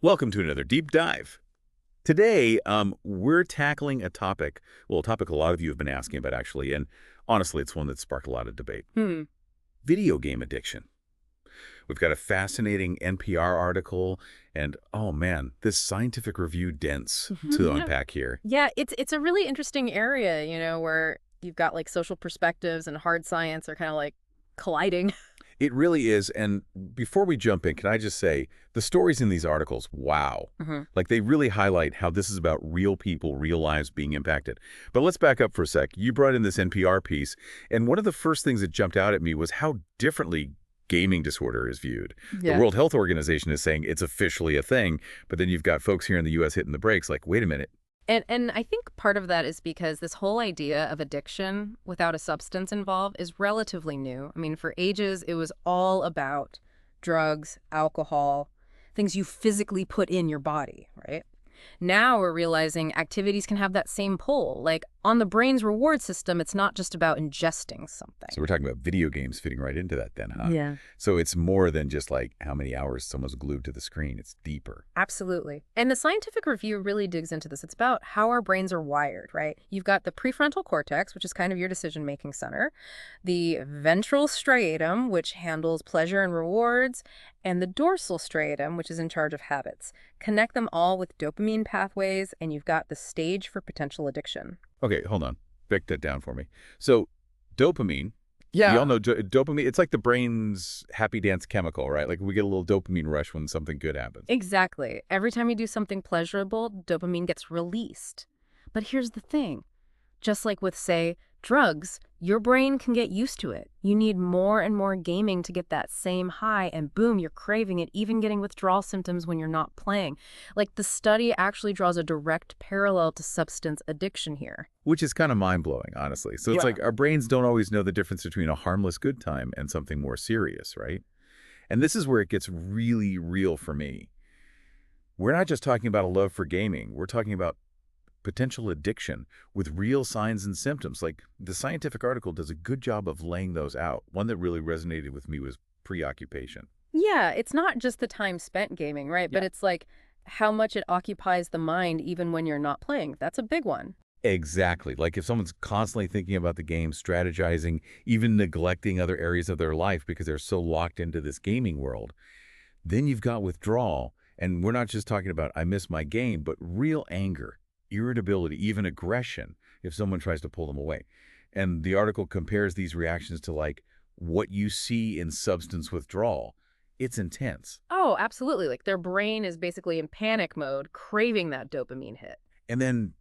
Welcome to another deep dive. Today, we're tackling a topic a lot of you have been asking about, actually, and honestly, it's one that sparked a lot of debate. Hmm. Video game addiction. We've got a fascinating NPR article, and oh man, this scientific review dense to unpack here. Yeah, it's a really interesting area, where you've got like social perspectives and hard science are kind of like colliding. It really is, and before we jump in, can I just say, the stories in these articles, wow. Hmm. Like, they really highlight how this is about real people, real lives being impacted. But let's back up for a sec. You brought in this NPR piece, and one of the first things that jumped out at me was how differently gaming disorder is viewed. The Yeah. World Health Organization is saying it's officially a thing, but then you've got folks here in the U.S. hitting the brakes like, wait a minute. And I think part of that is because this whole idea of addiction without a substance involved is relatively new. I mean, for ages, it was all about drugs, alcohol, things you physically put in your body, right? Now we're realizing activities can have that same pull. Like on the brain's reward system, it's not just about ingesting something. So we're talking about video games fitting right into that then, huh? Yeah. So it's more than just like how many hours someone's glued to the screen. It's deeper. Absolutely. And the scientific review really digs into this. It's about how our brains are wired, right? You've got the prefrontal cortex, which is kind of your decision-making center, the ventral striatum, which handles pleasure and rewards, and the dorsal striatum, which is in charge of habits. Connect them all with dopamine pathways, and you've got the stage for potential addiction. Okay, hold on. Break that down for me. So dopamine, we all Yeah. know dopamine, it's like the brain's happy dance chemical, right? Like we get a little dopamine rush when something good happens. Exactly. Every time you do something pleasurable, dopamine gets released. But here's the thing. Just like with, say, drugs, your brain can get used to it. You need more and more gaming to get that same high, and boom, you're craving it, even getting withdrawal symptoms when you're not playing. Like the study actually draws a direct parallel to substance addiction here. Which is kind of mind-blowing, honestly. So it's Yeah. like our brains don't always know the difference between a harmless good time and something more serious, right? And this is where it gets really real for me. We're not just talking about a love for gaming. We're talking about potential addiction with real signs and symptoms. Like the scientific article does a good job of laying those out. One that really resonated with me was preoccupation. Yeah, it's not just the time spent gaming, right? Yeah. But it's like how much it occupies the mind even when you're not playing. That's a big one. Exactly. Like if someone's constantly thinking about the game, strategizing, even neglecting other areas of their life because they're so locked into this gaming world, then you've got withdrawal. And we're not just talking about, I miss my game, but real anger, irritability, even aggression if someone tries to pull them away. And the article compares these reactions to like what you see in substance withdrawal. It's intense. Oh, absolutely. Like their brain is basically in panic mode, craving that dopamine hit. And then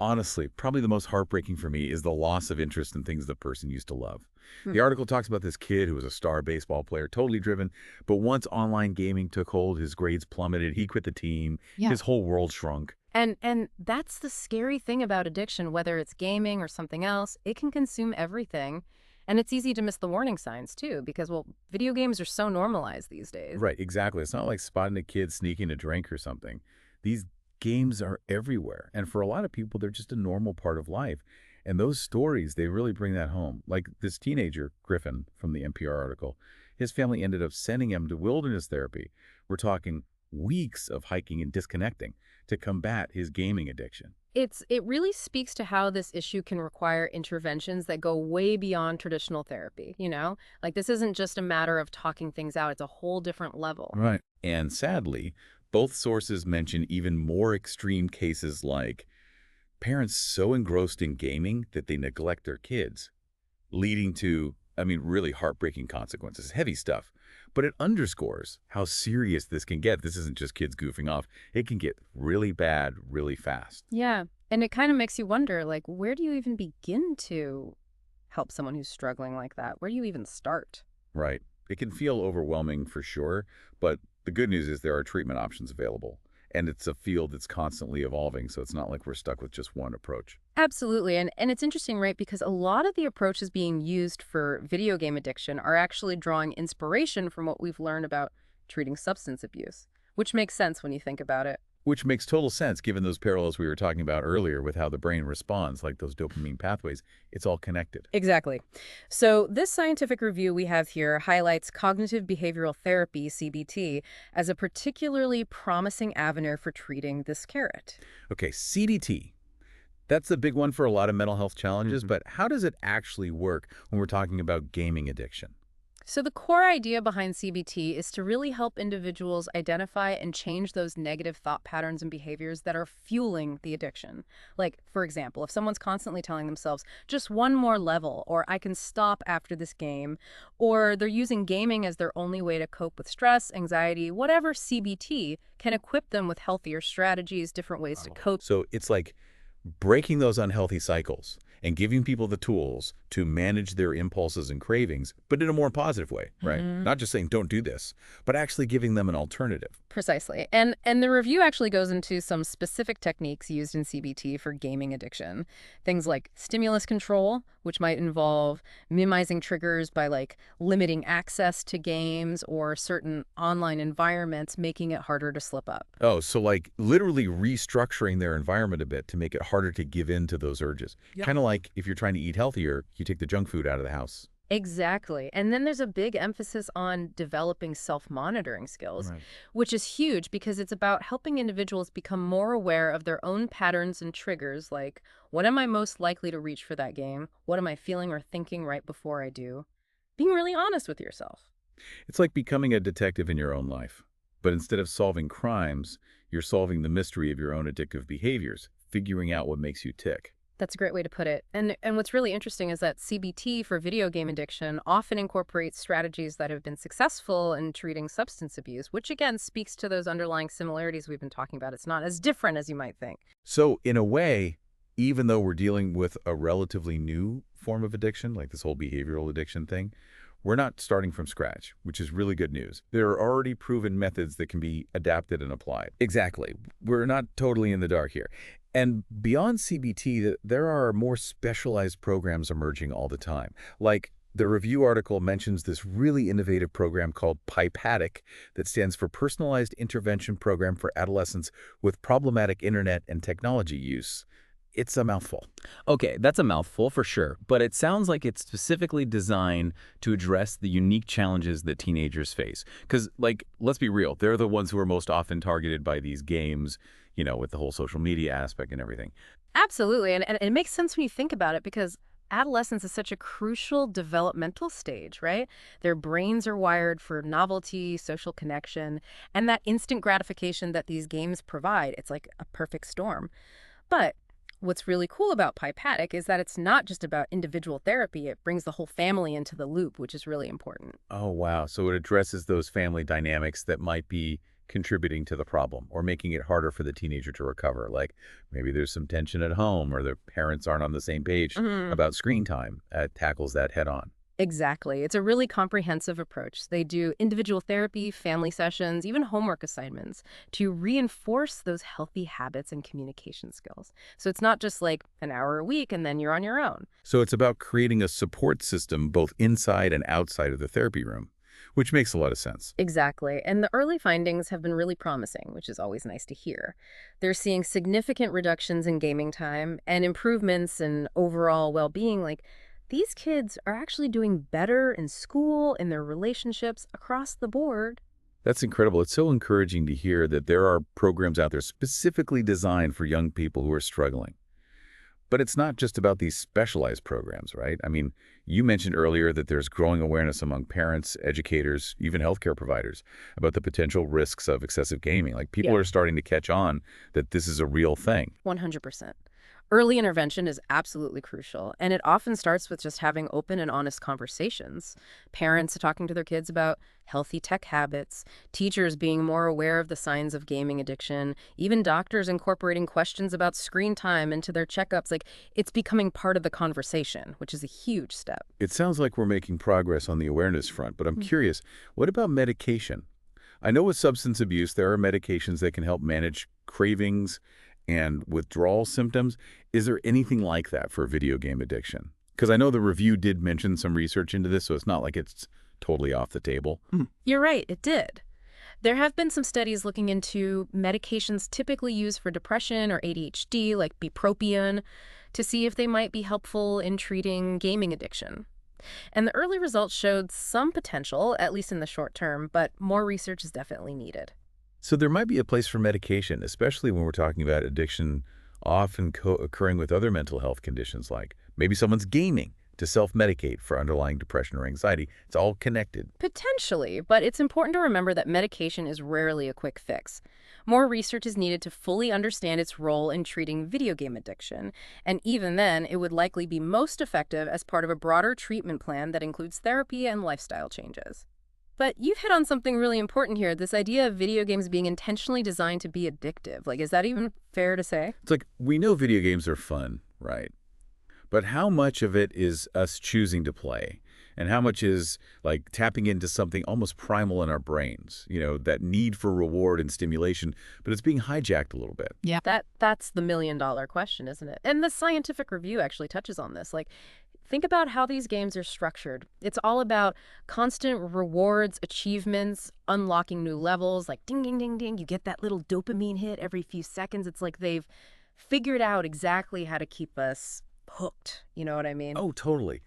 honestly, probably the most heartbreaking for me is the loss of interest in things the person used to love. Hmm. The article talks about this kid who was a star baseball player, totally driven, but once online gaming took hold, his grades plummeted, he quit the team, Yeah. his whole world shrunk. And that's the scary thing about addiction, whether it's gaming or something else, it can consume everything. And it's easy to miss the warning signs too, because, well, video games are so normalized these days. Right, exactly. It's not like spotting a kid sneaking a drink or something. These games are everywhere, and for a lot of people, they're just a normal part of life. And those stories, they really bring that home. Like this teenager, Griffin, from the NPR article, his family ended up sending him to wilderness therapy. We're talking weeks of hiking and disconnecting to combat his gaming addiction. It really speaks to how this issue can require interventions that go way beyond traditional therapy, you know? Like this isn't just a matter of talking things out, it's a whole different level. Right. And sadly, both sources mention even more extreme cases like parents so engrossed in gaming that they neglect their kids, leading to, I mean, really heartbreaking consequences. Heavy stuff. But it underscores how serious this can get. This isn't just kids goofing off. It can get really bad really fast. Yeah. And it kind of makes you wonder, like, where do you even begin to help someone who's struggling like that? Where do you even start? Right. It can feel overwhelming for sure, but the good news is there are treatment options available. And it's a field that's constantly evolving, so it's not like we're stuck with just one approach. Absolutely. And it's interesting, right? Because a lot of the approaches being used for video game addiction are actually drawing inspiration from what we've learned about treating substance abuse, which makes sense when you think about it. Which makes total sense given those parallels we were talking about earlier with how the brain responds, like those dopamine pathways. It's all connected. Exactly. So, this scientific review we have here highlights cognitive behavioral therapy, CBT, as a particularly promising avenue for treating this carrot. Okay, CDT. That's the big one for a lot of mental health challenges, Mhm. but how does it actually work when we're talking about gaming addiction? So, the core idea behind CBT is to really help individuals identify and change those negative thought patterns and behaviors that are fueling the addiction. Like, for example, if someone's constantly telling themselves, just one more level, or I can stop after this game, or they're using gaming as their only way to cope with stress, anxiety, whatever, CBT can equip them with healthier strategies, different ways to cope. So it's like breaking those unhealthy cycles and giving people the tools to manage their impulses and cravings, but in a more positive way, right? Not just saying, don't do this, but actually giving them an alternative. Precisely. And the review actually goes into some specific techniques used in CBT for gaming addiction. Things like stimulus control, which might involve minimizing triggers by limiting access to games or certain online environments, making it harder to slip up. Oh, so like literally restructuring their environment a bit to make it harder to give in to those urges. Yeah. Kind of like if you're trying to eat healthier, you take the junk food out of the house. Exactly. And then there's a big emphasis on developing self-monitoring skills, Right. which is huge because it's about helping individuals become more aware of their own patterns and triggers, like when am I most likely to reach for that game? What am I feeling or thinking right before I do? Being really honest with yourself. It's like becoming a detective in your own life. But instead of solving crimes, you're solving the mystery of your own addictive behaviors, figuring out what makes you tick. That's a great way to put it. And what's really interesting is that CBT for video game addiction often incorporates strategies that have been successful in treating substance abuse, which again speaks to those underlying similarities we've been talking about. It's not as different as you might think. So in a way, even though we're dealing with a relatively new form of addiction, like this whole behavioral addiction thing, we're not starting from scratch, which is really good news. There are already proven methods that can be adapted and applied. Exactly. We're not totally in the dark here. And beyond CBT, there are more specialized programs emerging all the time. Like the review article mentions this really innovative program called PIPADIC that stands for Personalized Intervention Program for Adolescents with Problematic Internet and Technology Use. It's a mouthful. Okay, that's a mouthful for sure, but it sounds like it's specifically designed to address the unique challenges that teenagers face. Because, let's be real, they're the ones who are most often targeted by these games, with the whole social media aspect and everything. Absolutely. And it makes sense when you think about it because adolescence is such a crucial developmental stage, right? Their brains are wired for novelty, social connection, and that instant gratification that these games provide. It's like a perfect storm. But what's really cool about Pipatic is that it's not just about individual therapy. It brings the whole family into the loop, which is really important. Oh, wow. So it addresses those family dynamics that might be contributing to the problem or making it harder for the teenager to recover. Like maybe there's some tension at home or their parents aren't on the same page about screen time. It tackles that head on. Exactly. It's a really comprehensive approach. They do individual therapy, family sessions, even homework assignments to reinforce those healthy habits and communication skills. So it's not just like an hour a week and then you're on your own. So it's about creating a support system both inside and outside of the therapy room, which makes a lot of sense. Exactly. And the early findings have been really promising, which is always nice to hear. They're seeing significant reductions in gaming time and improvements in overall well-being. These kids are actually doing better in school, in their relationships, across the board. That's incredible. It's so encouraging to hear that there are programs out there specifically designed for young people who are struggling. But it's not just about these specialized programs, right? I mean, you mentioned earlier that there's growing awareness among parents, educators, even healthcare providers about the potential risks of excessive gaming. Like people Yeah. are starting to catch on that this is a real thing. 100%. Early intervention is absolutely crucial, and it often starts with just having open and honest conversations. Parents talking to their kids about healthy tech habits, teachers being more aware of the signs of gaming addiction, even doctors incorporating questions about screen time into their checkups. It's becoming part of the conversation, which is a huge step. It sounds like we're making progress on the awareness front, but I'm curious, what about medication? I know with substance abuse, there are medications that can help manage cravings and withdrawal symptoms. Is there anything like that for video game addiction? Because I know the review did mention some research into this, so it's not like it's totally off the table. You're right, it did. There have been some studies looking into medications typically used for depression or ADHD, like bupropion, to see if they might be helpful in treating gaming addiction. And the early results showed some potential, at least in the short term, but more research is definitely needed. So there might be a place for medication, especially when we're talking about addiction often occurring with other mental health conditions, like maybe someone's gaming to self-medicate for underlying depression or anxiety. It's all connected. Potentially, but it's important to remember that medication is rarely a quick fix. More research is needed to fully understand its role in treating video game addiction, and even then, it would likely be most effective as part of a broader treatment plan that includes therapy and lifestyle changes. But you've hit on something really important here, this idea of video games being intentionally designed to be addictive. Like, is that even fair to say? It's like we know video games are fun, right? But how much of it is us choosing to play? And how much is like tapping into something almost primal in our brains, that need for reward and stimulation, but it's being hijacked a little bit. Yeah. That's the million-dollar question, isn't it? And the scientific review actually touches on this. Like, think about how these games are structured. It's all about constant rewards, achievements, unlocking new levels, like ding, ding, ding, ding. You get that little dopamine hit every few seconds. It's like they've figured out exactly how to keep us hooked. You know what I mean? Oh, totally.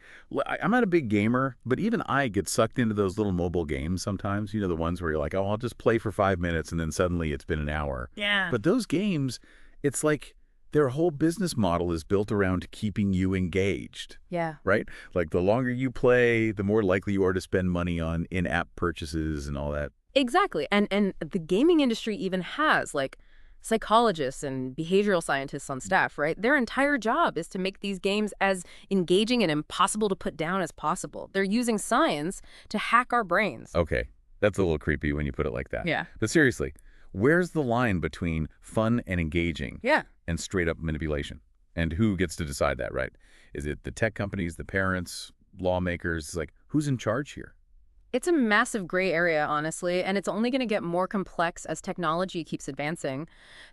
I'm not a big gamer, but even I get sucked into those little mobile games sometimes. The ones where you're like, oh, I'll just play for 5 minutes and then suddenly it's been an hour. Yeah. But those games, it's like their whole business model is built around keeping you engaged. Yeah. Right? Like the longer you play, the more likely you are to spend money on in-app purchases and all that. Exactly. And the gaming industry even has like psychologists and behavioral scientists on staff, right? Their entire job is to make these games as engaging and impossible to put down as possible. They're using science to hack our brains. Okay. That's a little creepy when you put it like that. Yeah. But seriously, where's the line between fun and engaging Yeah. and straight up manipulation? And who gets to decide that, right? Is it the tech companies, the parents, lawmakers? It's like, who's in charge here? It's a massive gray area, honestly, and it's only going to get more complex as technology keeps advancing.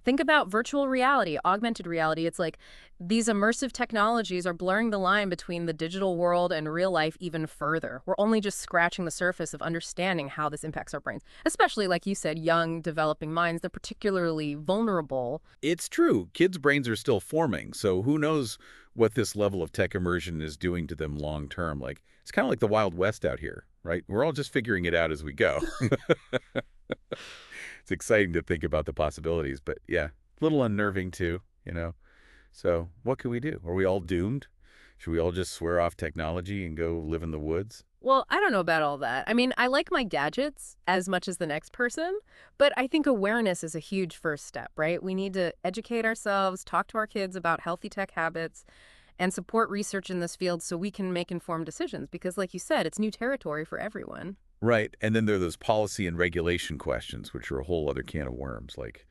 Think about virtual reality, augmented reality. It's like these immersive technologies are blurring the line between the digital world and real life even further. We're only just scratching the surface of understanding how this impacts our brains, especially, like you said, young, developing minds. They're particularly vulnerable. It's true. Kids' brains are still forming, so who knows what this level of tech immersion is doing to them long term. Like, it's kind of like the Wild West out here, right? We're all just figuring it out as we go. It's exciting to think about the possibilities, but yeah, a little unnerving too. So what can we do? Are we all doomed? Should we all just swear off technology and go live in the woods? Well, I don't know about all that. I mean, I like my gadgets as much as the next person, but I think awareness is a huge first step, right? We need to educate ourselves, talk to our kids about healthy tech habits, and support research in this field so we can make informed decisions. Because like you said, it's new territory for everyone. Right. And then there are those policy and regulation questions, which are a whole other can of worms. Like,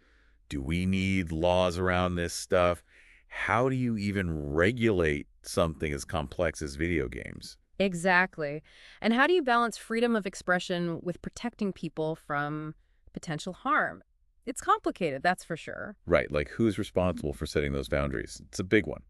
do we need laws around this stuff? How do you even regulate something as complex as video games? Exactly. And how do you balance freedom of expression with protecting people from potential harm? It's complicated, that's for sure. Right. Like, who's responsible for setting those boundaries? It's a big one.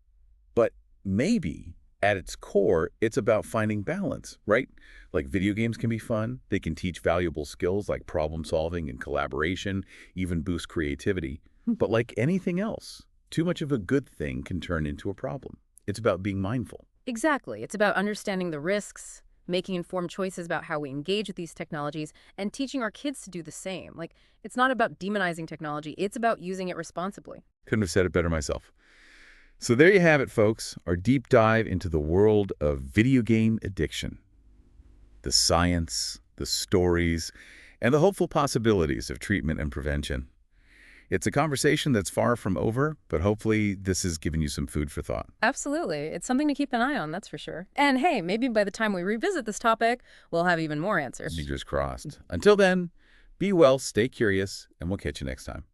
But maybe at its core, it's about finding balance, right? Like video games can be fun. They can teach valuable skills like problem solving and collaboration, even boost creativity. But like anything else, too much of a good thing can turn into a problem. It's about being mindful. Exactly. It's about understanding the risks, making informed choices about how we engage with these technologies, and teaching our kids to do the same. Like, it's not about demonizing technology. It's about using it responsibly. Couldn't have said it better myself. So there you have it, folks, our deep dive into the world of video game addiction. The science, the stories, and the hopeful possibilities of treatment and prevention. It's a conversation that's far from over, but hopefully this has given you some food for thought. Absolutely. It's something to keep an eye on, that's for sure. And hey, maybe by the time we revisit this topic, we'll have even more answers. Fingers crossed. Until then, be well, stay curious, and we'll catch you next time.